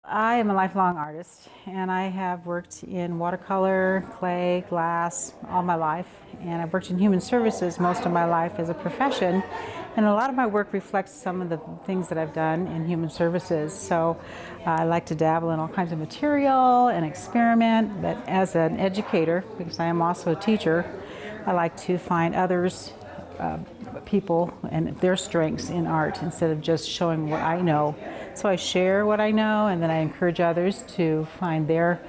I am a lifelong artist, and I have worked in watercolor, clay, glass all my life, and I've worked in human services most of my life as a profession, and a lot of my work reflects some of the things that I've done in human services. So I like to dabble in all kinds of material and experiment, but as an educator, because I am also a teacher, I like to find others, people and their strengths in art instead of just showing what I know. So I share what I know, and then I encourage others to find their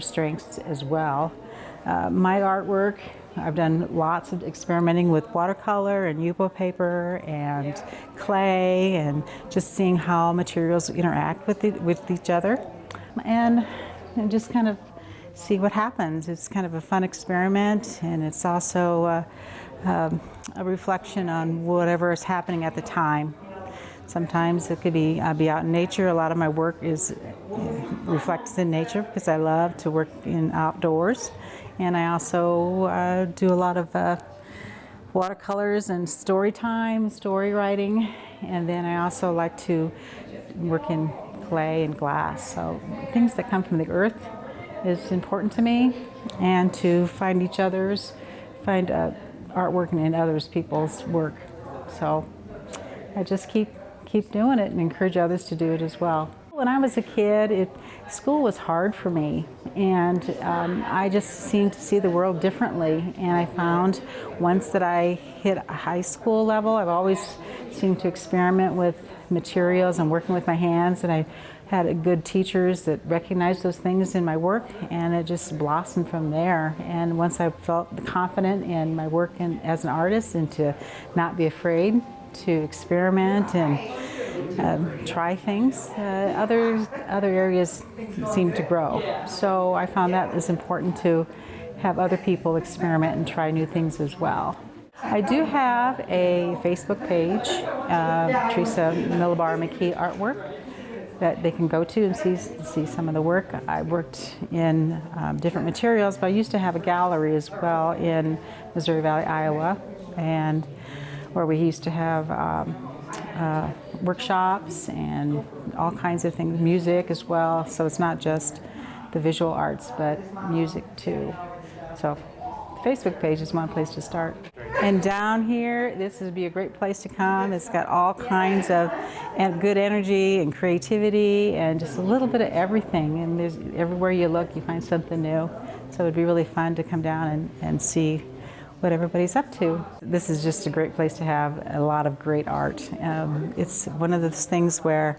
strengths as well. My artwork, I've done lots of experimenting with watercolor and Yupo paper and clay, and just seeing how materials interact with each other, and just kind of see what happens. It's kind of a fun experiment, and it's also a reflection on whatever is happening at the time. Sometimes it could be I'll be out in nature. A lot of my work reflects in nature because I love to work in outdoors, and I also do a lot of watercolors and story time, story writing, and then I also like to work in clay and glass. So things that come from the earth is important to me, and to find find artwork in others people's work. So I just keep doing it and encourage others to do it as well. When I was a kid, school was hard for me, and I just seemed to see the world differently. And I found once that I hit a high school level, I've always seemed to experiment with materials and working with my hands, and I had good teachers that recognized those things in my work, and it just blossomed from there. And once I felt confident in my work as an artist, and to not be afraid to experiment and try things, other areas seem to grow. So I found that is important, to have other people experiment and try new things as well. I do have a Facebook page, Theresa McKee Artwork, that they can go to and see some of the work. I worked in different materials, but I used to have a gallery as well in Missouri Valley, Iowa, and where we used to have workshops and all kinds of things, music as well. So it's not just the visual arts, but music too. So the Facebook page is one place to start. And down here, this would be a great place to come. It's got all kinds of good energy and creativity, and just a little bit of everything. And there's everywhere you look, you find something new. So it'd be really fun to come down and see what everybody's up to. This is just a great place to have a lot of great art. It's one of those things where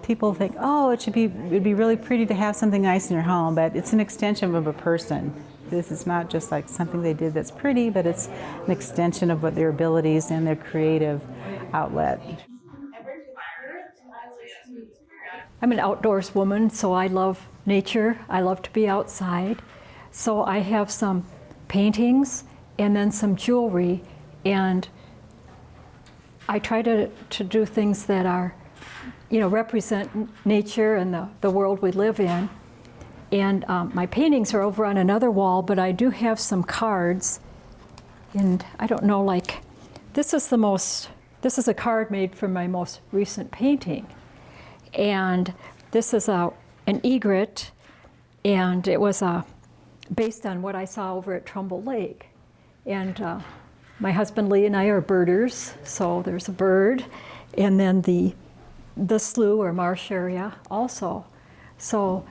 people think, oh, it'd be really pretty to have something nice in your home, but it's an extension of a person. This is not just like something they did that's pretty, but it's an extension of what their abilities and their creative outlet. I'm an outdoors woman, so I love nature. I love to be outside. So I have some paintings and then some jewelry, and I try to do things that are, represent nature and the world we live in. And my paintings are over on another wall, but I do have some cards, and I don't know, this is a card made from my most recent painting. And this is an egret, and it was based on what I saw over at Trumbull Lake. And my husband Lee and I are birders, so there's a bird, and then the slough or marsh area also. So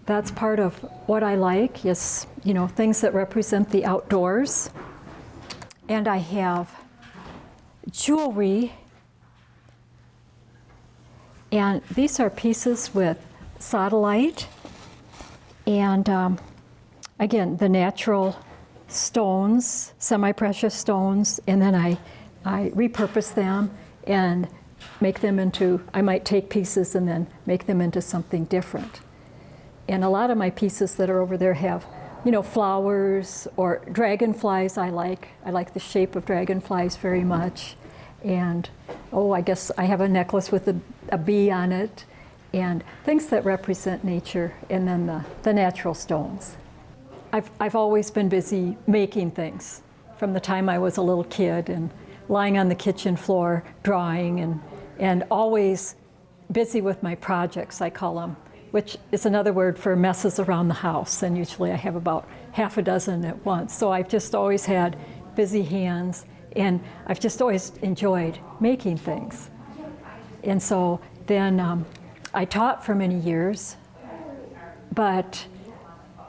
that's part of what I like, is things that represent the outdoors. And I have jewelry, and these are pieces with satellite, and again, the natural stones, semi-precious stones, and then I repurpose them and make them into, I might take pieces and then make them into something different. And a lot of my pieces that are over there have, flowers or dragonflies. I like the shape of dragonflies very much. And, I guess I have a necklace with a bee on it, and things that represent nature, and then the natural stones. I've always been busy making things from the time I was a little kid, and lying on the kitchen floor drawing, and always busy with my projects. I call them which is another word for messes around the house. And usually I have about half a dozen at once. So I've just always had busy hands, and I've just always enjoyed making things. And so then I taught for many years, but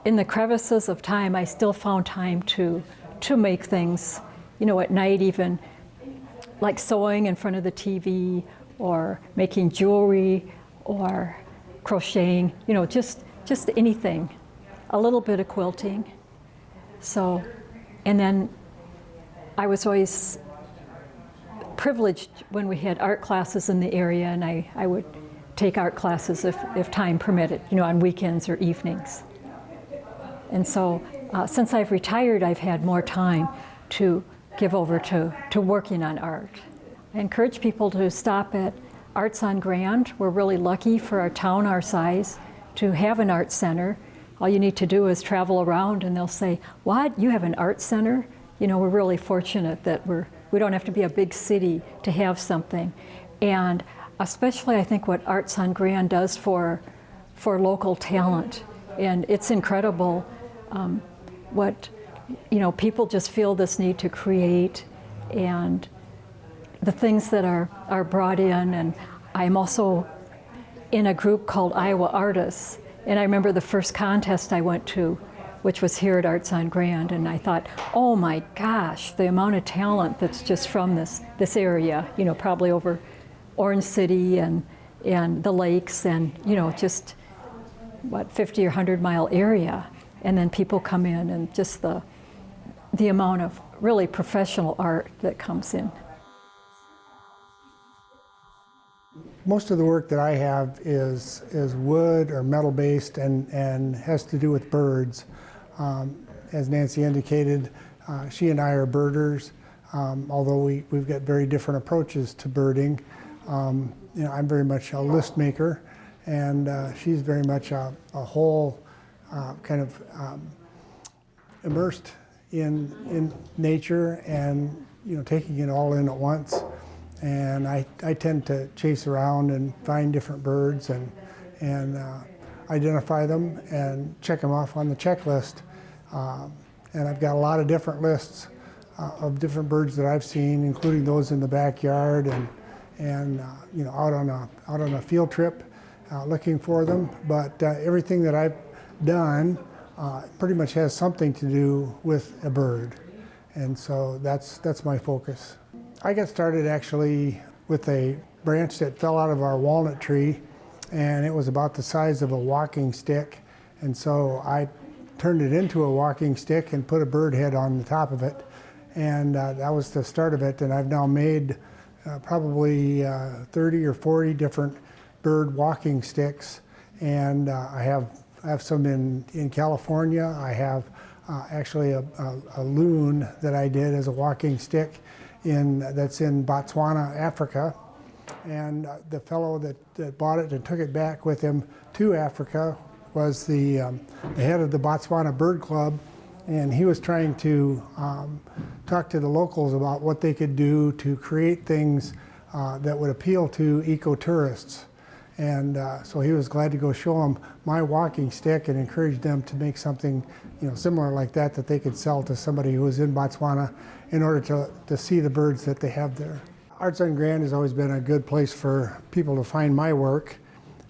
in the crevices of time, I still found time to make things, at night even, like sewing in front of the TV, or making jewelry, or crocheting, just anything, a little bit of quilting. So, and then I was always privileged when we had art classes in the area, and I would take art classes if time permitted, on weekends or evenings. And so since I've retired, I've had more time to give over to working on art. I encourage people to stop at Arts on Grand. We're really lucky for our town our size to have an art center. All you need to do is travel around and they'll say, "What, you have an art center?" We're really fortunate that we don't have to be a big city to have something. And especially I think what Arts on Grand does for local talent. And it's incredible what, people just feel this need to create, and the things that are brought in. And I'm also in a group called Iowa Artists. And I remember the first contest I went to, which was here at Arts on Grand, and I thought, oh my gosh, the amount of talent that's just from this area, probably over Orange City and the lakes, and just 50 or 100 mile area. And then people come in, and just the amount of really professional art that comes in. Most of the work that I have is wood or metal based and has to do with birds. As Nancy indicated, she and I are birders, although we've got very different approaches to birding. I'm very much a list maker, and she's very much a whole kind of immersed in nature and taking it all in at once. And I tend to chase around and find different birds and identify them and check them off on the checklist. And I've got a lot of different lists of different birds that I've seen, including those in the backyard and out on a field trip looking for them. But everything that I've done pretty much has something to do with a bird, and so that's my focus. I got started actually with a branch that fell out of our walnut tree, and it was about the size of a walking stick, and so I turned it into a walking stick and put a bird head on the top of it, and that was the start of it. And I've now made probably 30 or 40 different bird walking sticks, and I have some in California. I have actually a loon that I did as a walking stick that's in Botswana, Africa. And the fellow that bought it and took it back with him to Africa was the head of the Botswana Bird Club, and he was trying to talk to the locals about what they could do to create things that would appeal to eco-tourists. And so he was glad to go show them my walking stick and encourage them to make something similar like that they could sell to somebody who was in Botswana in order to see the birds that they have there. Arts on Grand has always been a good place for people to find my work,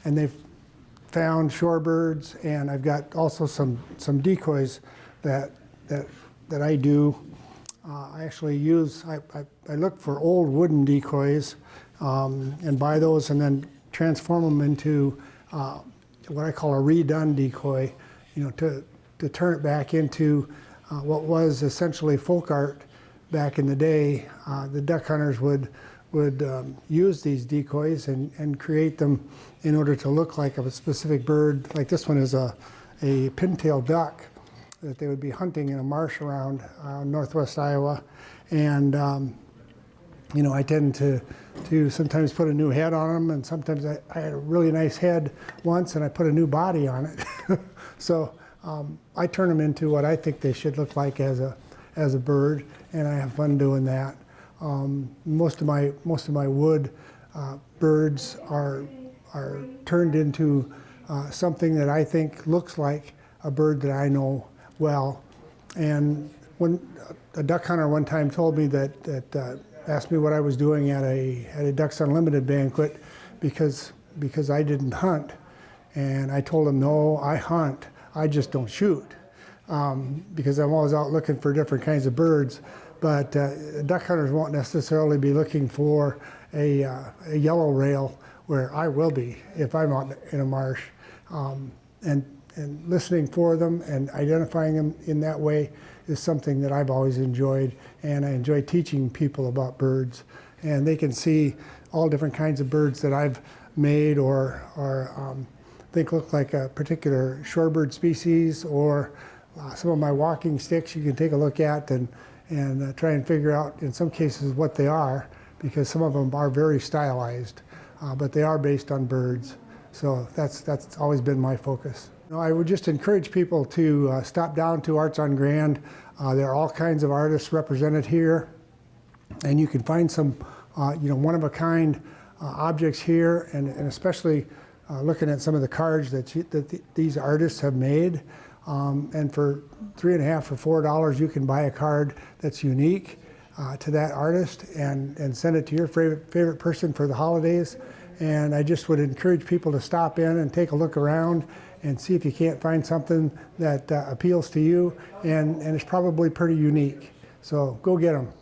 and they've found shorebirds, and I've got also some decoys that I do. I actually I look for old wooden decoys and buy those and then transform them into what I call a redone decoy, to turn it back into what was essentially folk art back in the day. The duck hunters would use these decoys and create them in order to look like a specific bird. Like this one is a pintail duck that they would be hunting in a marsh around northwest Iowa. And I tend to sometimes put a new head on them, and sometimes I had a really nice head once and I put a new body on it. So I turn them into what I think they should look like as a bird, and I have fun doing that. Most of my wood birds are turned into something that I think looks like a bird that I know well. And when a duck hunter one time told me that asked me what I was doing at a Ducks Unlimited banquet because I didn't hunt. And I told him, no, I hunt, I just don't shoot. Because I'm always out looking for different kinds of birds. But duck hunters won't necessarily be looking for a yellow rail, where I will be if I'm out in a marsh. And listening for them and identifying them in that way is something that I've always enjoyed, and I enjoy teaching people about birds. And they can see all different kinds of birds that I've made or think look like a particular shorebird species, or some of my walking sticks you can take a look at and try and figure out in some cases what they are, because some of them are very stylized, but they are based on birds. So that's always been my focus. I would just encourage people to stop down to Arts on Grand. There are all kinds of artists represented here, and you can find some one-of-a-kind objects here, and especially looking at some of the cards that these artists have made. And for $3.50 or $4, you can buy a card that's unique to that artist and send it to your favorite person for the holidays. And I just would encourage people to stop in and take a look around and see if you can't find something that appeals to you, and it's probably pretty unique. So go get them.